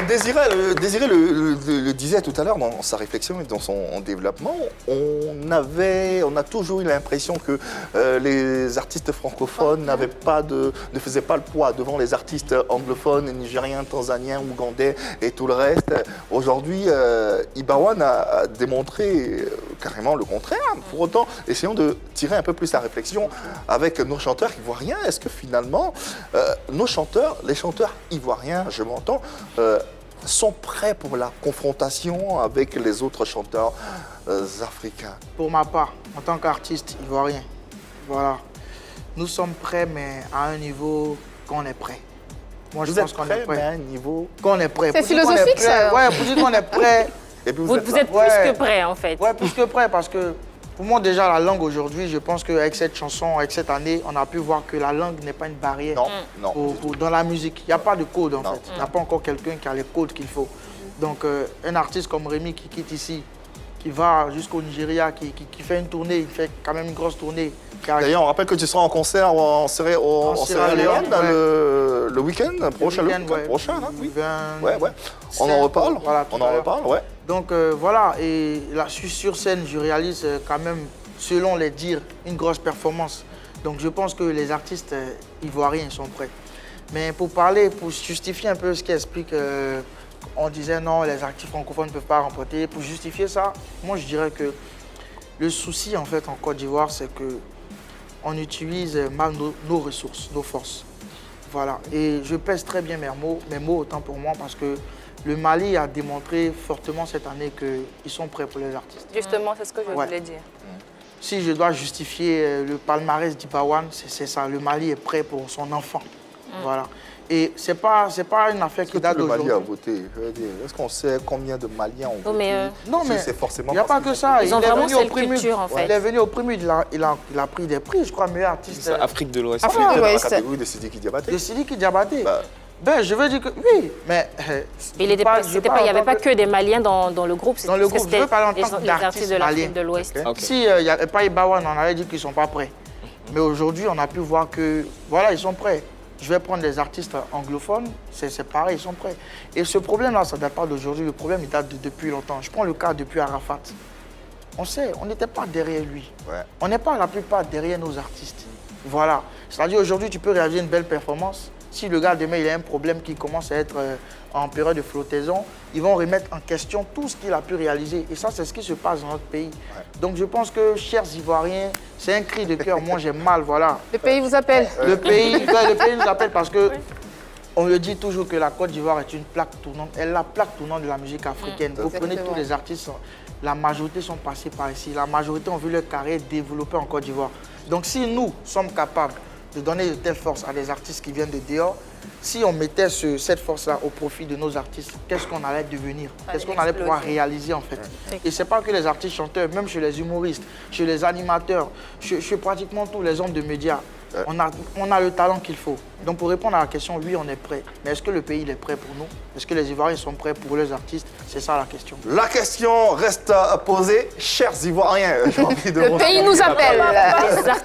Désiré le disait tout à l'heure dans sa réflexion et dans son développement, on a toujours eu l'impression que les artistes francophones ne faisaient pas le poids devant les artistes anglophones, nigériens, tanzaniens, ougandais et tout le reste. Aujourd'hui, Ibawan a démontré carrément le contraire. Pour autant, essayons de tirer un peu plus la réflexion avec nos chanteurs ivoiriens. Est-ce que finalement, les chanteurs ivoiriens, je m'entends, sont prêts pour la confrontation avec les autres chanteurs africains? Pour ma part, en tant qu'artiste ivoirien, voilà, nous sommes prêts, mais à un niveau qu'on est prêt. Moi, je pense qu'on est prêt. Mais à un niveau qu'on est prêt. C'est philosophique, ça. Ouais, pour dire qu'on est prêt. Et puis Vous êtes plus que prêt, en fait. Ouais, plus que prêt, parce que pour moi, déjà, la langue aujourd'hui, je pense qu'avec cette chanson, avec cette année, on a pu voir que la langue n'est pas une barrière dans la musique. Il n'y a pas de code, en fait. Il n'y a pas encore quelqu'un qui a les codes qu'il faut. Donc, un artiste comme Rémi qui quitte ici, qui va jusqu'au Nigeria, qui fait une tournée, il fait quand même une grosse tournée. D'ailleurs, on rappelle que tu seras en concert en Sierra Leone le week-end prochain. Oui. On en reparle. Voilà, on en reparle, ouais. Donc voilà, et là, je suis sur scène, je réalise quand même, selon les dires, une grosse performance. Donc je pense que les artistes ivoiriens sont prêts. Mais pour justifier un peu ce qui explique, on disait non, les artistes francophones ne peuvent pas remporter. Pour justifier ça, moi je dirais que le souci en fait en Côte d'Ivoire, c'est que on utilise mal nos ressources, nos forces. Voilà, et je pèse très bien mes mots autant pour moi parce que le Mali a démontré fortement cette année qu'ils sont prêts pour les artistes. Justement, c'est ce que je voulais dire. Si je dois justifier le palmarès d'Ibawan, c'est ça. Le Mali est prêt pour son enfant. Voilà. Et c'est pas une affaire qui date d'aujourd'hui. Le Mali a voté. Est-ce qu'on sait combien de Maliens ont voté? Non, mais c'est forcément il n'y a pas que ça. Ils ont vraiment cette culture, en fait. Il est venu au Prémud, il a pris des prix, je crois, meilleur artiste. Afrique de l'Ouest. Afrique de l'Ouest. La catégorie de Sidiki Diabaté. De Sidiki Diabaté. Ben, je veux dire que oui, mais... Il n'y avait pas que des Maliens dans le groupe. Dans le groupe, je veux parler en tant les artistes de l'Afrique de l'Ouest. Okay. Si il n'y avait pas Ibawan, on avait dit qu'ils ne sont pas prêts. Mais aujourd'hui, on a pu voir que, voilà, ils sont prêts. Je vais prendre des artistes anglophones, c'est pareil, ils sont prêts. Et ce problème-là, ça ne date pas d'aujourd'hui, le problème, il date depuis longtemps. Je prends le cas depuis Arafat. On sait, on n'était pas derrière lui. Ouais. On n'est pas la plupart derrière nos artistes. Voilà. C'est-à-dire, aujourd'hui, tu peux réaliser une belle performance. Si le gars, demain, il a un problème qui commence à être en période de flottaison, ils vont remettre en question tout ce qu'il a pu réaliser. Et ça, c'est ce qui se passe dans notre pays. Ouais. Donc, je pense que, chers Ivoiriens, c'est un cri de cœur. Moi, j'ai mal, voilà. Le pays vous appelle. Le pays nous appelle parce que on le dit toujours que la Côte d'Ivoire est une plaque tournante. Elle est la plaque tournante de la musique africaine. Vous prenez tous les artistes, la majorité sont passés par ici. La majorité ont vu leur carrière développer en Côte d'Ivoire. Donc, si nous sommes capables de donner de telles forces à des artistes qui viennent de dehors, si on mettait cette force-là au profit de nos artistes, qu'est-ce qu'on allait devenir? Qu'est-ce qu'on allait pouvoir réaliser en fait? Et ce n'est pas que les artistes chanteurs, même chez les humoristes, chez les animateurs, chez pratiquement tous les hommes de médias, on a le talent qu'il faut. Donc pour répondre à la question, oui, on est prêt. Mais est-ce que le pays est prêt pour nous? Est-ce que les Ivoiriens sont prêts pour leurs artistes? C'est ça la question. La question reste à poser, chers Ivoiriens. Le pays nous appelle.